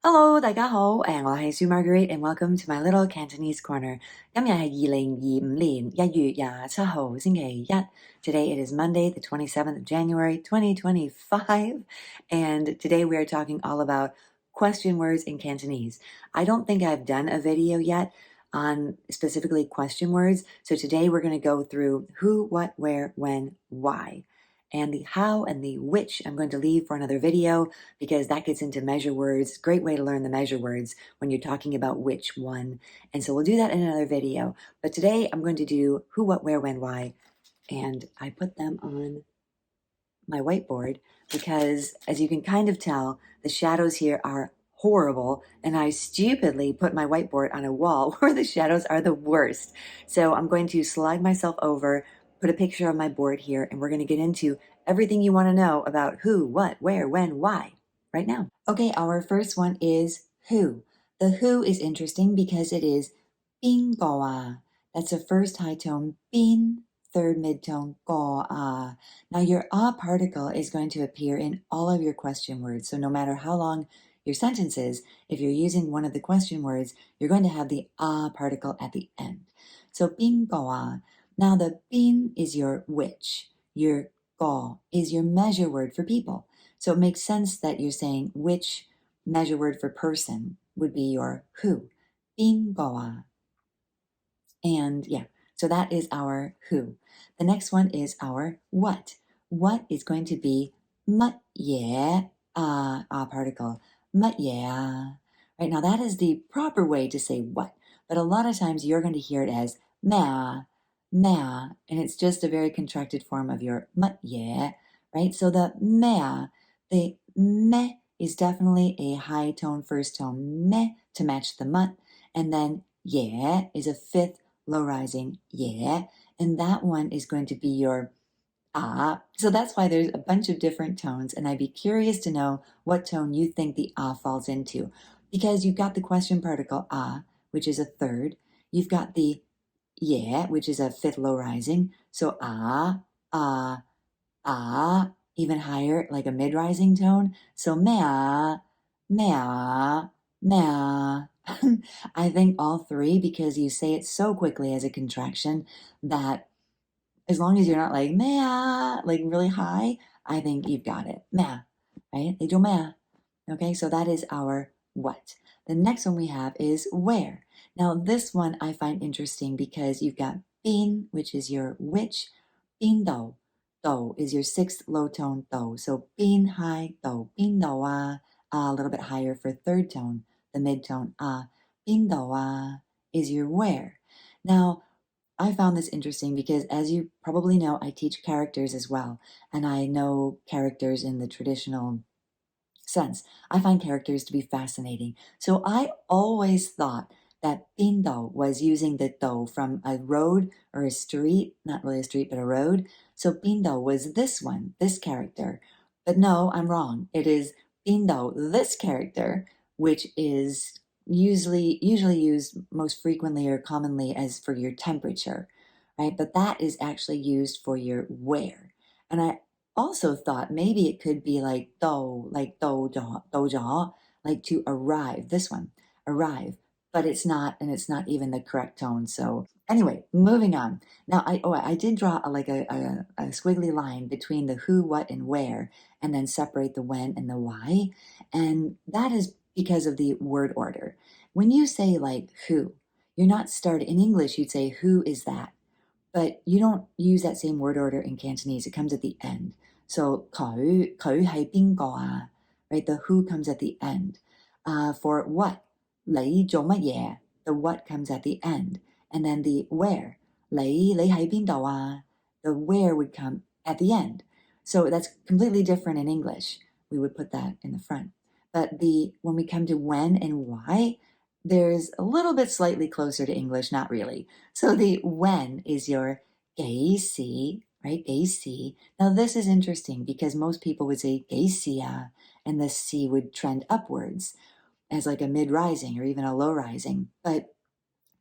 Hello，大家好，我係Marguerite and welcome to my little Cantonese corner。今日係2025年1月27號星期一。Today it is Monday, the 27th of January, 2025, and today we are talking all about question words in Cantonese. I don't think I've done a video yet on specifically question words, so today we're going to go through who, what, where, when, why. And the how and the which I'm going to leave for another video because that gets into measure words. Great way to learn the measure words when you're talking about which one. And so we'll do that in another video. But today I'm going to do who, what, where, when, why. And I put them on my whiteboard because, as you can kind of tell, the shadows here are horrible, and I stupidly put my whiteboard on a wall where the shadows are the worst. So I'm going to slide myself over, put a picture on my board here, and we're going to get into everything you want to know about who, what, where, when, why right now. Okay, our first one is who. The who is interesting because it is bin goa. That's a first high tone, bin, third mid-tone, goa. Now your particle is going to appear in all of your question words. So no matter how long your sentence is, if you're using one of the question words, you're going to have the particle at the end. So bin goa. Now the bin is your which. Your go is your measure word for people. So it makes sense that you're saying which measure word for person would be your who. Bin goa. And yeah, so that is our who. The next one is our what. What is going to be乜嘢particle.乜嘢. Right, now that is the proper way to say what, but a lot of times you're going to hear it as mea, mea, and it's just a very contracted form of your乜嘢, right? So the mea, the me is definitely a high tone first tone me to match the mut, and then yeah is a fifth low rising yeah, and that one is going to be your so that's why there's a bunch of different tones, and I'd be curious to know what tone you think the falls into, because you've got the question particle which is a third, you've got the yeah, which is a fifth low rising, so even higher, like a mid-rising tone, so mea, mea, mea. I think all three, because you say it so quickly as a contraction that as long as you're not like mea, like really high, I think you've got it. Mea, right? They do mea. Okay, so that is our what. The next one we have is where. Now this one I find interesting because you've got bin, which is your which, bin do. Do is your sixth low tone do. So bin high do, bin do a little bit higher for third tone, the mid tone bin do is your where. Now I found this interesting because, as you probably know, I teach characters as well, and I know characters in the traditional sense. I find characters to be fascinating. So I always thought that bindo was using the do from a road or a street, not really a street, but a road. So bindo was this one, this character. But no, I'm wrong. It is bindo, this character, which is usually used most frequently or commonly as for your temperature, right? But that is actually used for your where. And I also thought maybe it could be like do jaw, like to arrive. This one, arrive, but it's not, and it's not even the correct tone. So anyway, moving on. Now I did draw a squiggly line between the who, what, and where, and then separate the when and the why, and that is because of the word order. When you say like who, you're not starting in English. You'd say who is that. But you don't use that same word order in Cantonese. It comes at the end. So 佢係邊個啊? Right? The who comes at the end. For what? 你做乜嘢? The what comes at the end. And then the where. 你喺邊度啊? The where would come at the end. So that's completely different in English. We would put that in the front. But when we come to when and why, there's a little bit slightly closer to English, not really. So the when is your 幾時, right? 幾時. Now this is interesting because most people would say 幾時啊, and the C would trend upwards as like a mid-rising or even a low-rising. But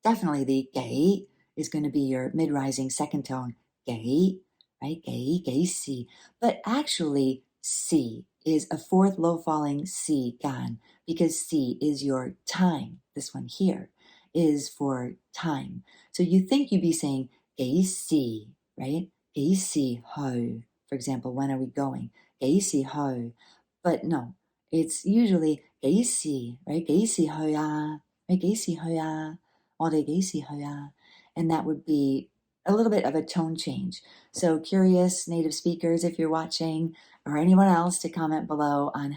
definitely the 幾 is going to be your mid-rising second tone, 幾, right? 幾時. But actually C is a fourth low falling C, gan, because C is your time. This one here is for time. So you think you'd be saying, 幾時, right? 幾時去? For example, when are we going? 幾時去? But no, it's usually 幾時, right? 幾時去啊? Right? 幾時去啊? 我哋幾時去啊? And that would be a little bit of a tone change. So curious native speakers, if you're watching, or anyone else, to comment below on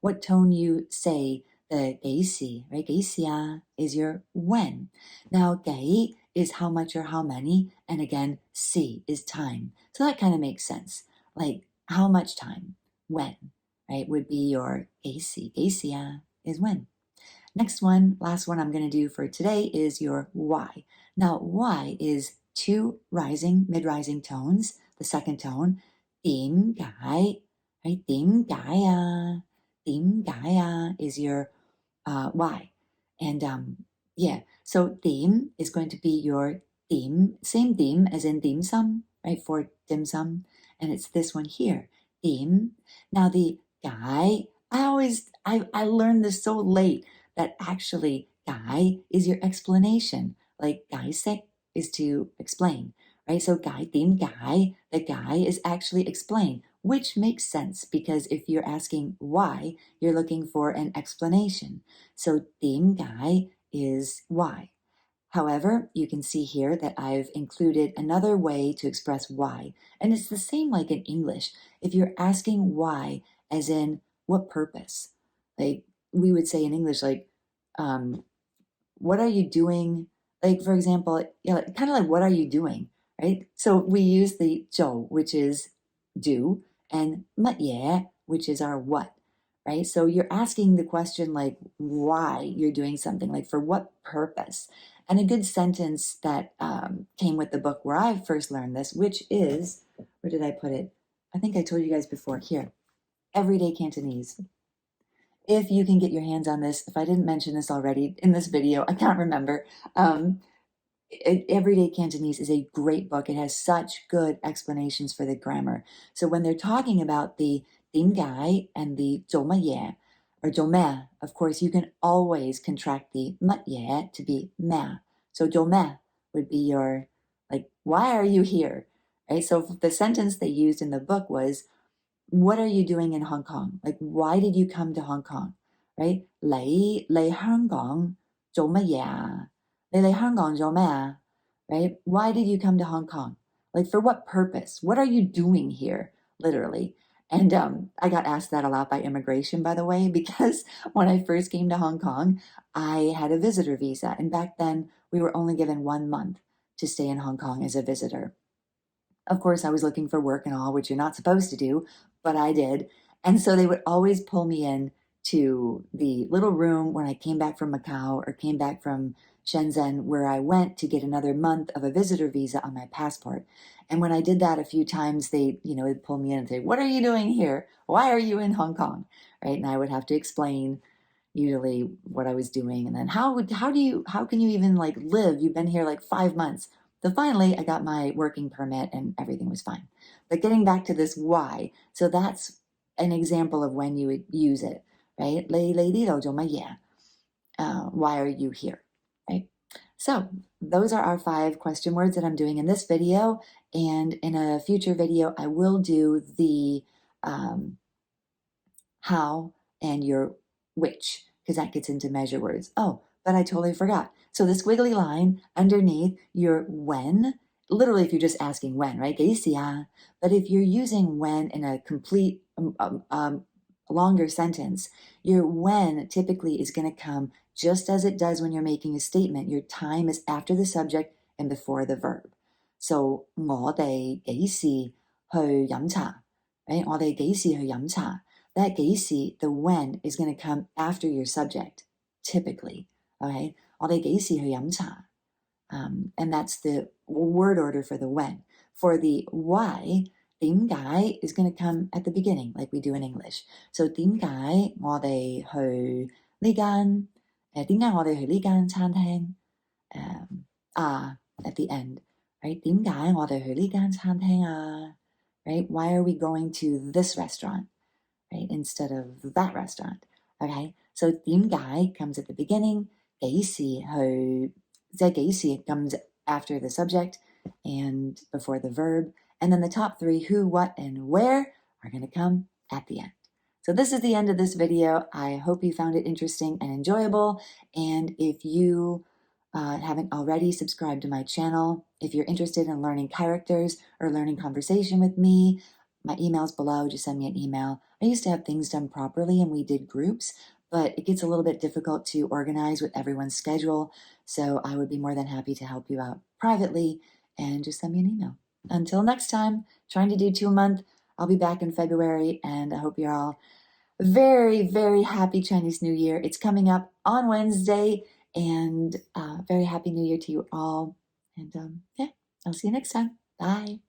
what tone you say the 幾時, right? 幾時啊 is your when. Now 幾 is how much or how many, and again, 時 is time. So that kind of makes sense. Like how much time, when, right? Would be your 幾時. 幾時啊 is when. Next one, last one I'm going to do for today is your Y. Now, Y is two rising, mid-rising tones. The second tone, 點解, right? 點解啊? 點解啊 is your Y. And yeah, so 點 is going to be your 點, same 點as in dim sum, right? For dim sum. And it's this one here, 點. Now the 解, I learned this so late that actually 解 is your explanation. Like 解釋 is to explain, right? So 解點解, the 解is actually explain, which makes sense because if you're asking why, you're looking for an explanation. So 點解 is why. However, you can see here that I've included another way to express why, and it's the same like in English. If you're asking why, as in what purpose, like we would say in English, like, what are you doing? Like, for example, kind of like, what are you doing, right? So we use the 做, which is do, and 乜嘢, which is our what, right? So you're asking the question like why you're doing something, like for what purpose. And a good sentence that came with the book where I first learned this, which is, where did I put it? I think I told you guys before, here, Everyday Cantonese. If you can get your hands on this, if I didn't mention this already in this video, I can't remember. Everyday Cantonese is a great book. It has such good explanations for the grammar. So when they're talking about the 點解 and the 做乜嘢 or 做咩, of course, you can always contract the 乜嘢to be 咩. So 做咩 would be your, like, why are you here? Right? So the sentence they used in the book was, what are you doing in Hong Kong? Like, why did you come to Hong Kong? Right? 你嚟香港做乜嘢啊? 你嚟香港做咩啊? Right? Why did you come to Hong Kong? Like, for what purpose? What are you doing here? Literally. And I got asked that a lot by immigration, by the way, because when I first came to Hong Kong, I had a visitor visa. And back then, we were only given 1 month to stay in Hong Kong as a visitor. Of course, I was looking for work and all, which you're not supposed to do, but I did. And so they would always pull me in to the little room when I came back from Macau or came back from Shenzhen, where I went to get another month of a visitor visa on my passport. And when I did that a few times, they'd pull me in and say, what are you doing here? Why are you in Hong Kong? Right? And I would have to explain usually what I was doing. And then how can you even like live? You've been here like 5 months. So finally, I got my working permit and everything was fine. But getting back to this why, so that's an example of when you would use it, right? 你嚟呢度做乜嘢? Why are you here, right? So those are our 5 question words that I'm doing in this video. And in a future video, I will do the how and your which, because that gets into measure words. Oh, but I totally forgot. So the squiggly line underneath your when, literally if you're just asking when, right? 幾時啊? But if you're using when in a complete longer sentence, your when typically is going to come just as it does when you're making a statement. Your time is after the subject and before the verb. So 我哋幾時去飲茶? Right? 我哋幾時去飲茶? That 幾時, the when, is going to come after your subject, typically. Okay? 我哋幾時去飲茶? And that's the word order for the when. For the why, 點解 is going to come at the beginning, like we do in English. So 點解我哋去呢間, 點解我哋去呢間餐廳? At the end, right? 點解我哋去呢間餐廳啊? Right? Why are we going to this restaurant? right? Instead of that restaurant. Okay, so tìm cái comes at the beginning. Cái gì ho, cái gì comes after the subject and before the verb. And then the top three, who, what, and where, are going to come at the end. So this is the end of this video. I hope you found it interesting and enjoyable. And if you haven't already, subscribed to my channel. If you're interested in learning characters or learning conversation with me, my email's below. Just send me an email. I used to have things done properly and we did groups, but it gets a little bit difficult to organize with everyone's schedule. So I would be more than happy to help you out privately, and just send me an email. Until next time, trying to do 2 a month. I'll be back in February, and I hope you're all very, very happy Chinese New Year. It's coming up on Wednesday, and very happy New Year to you all. And yeah, I'll see you next time. Bye.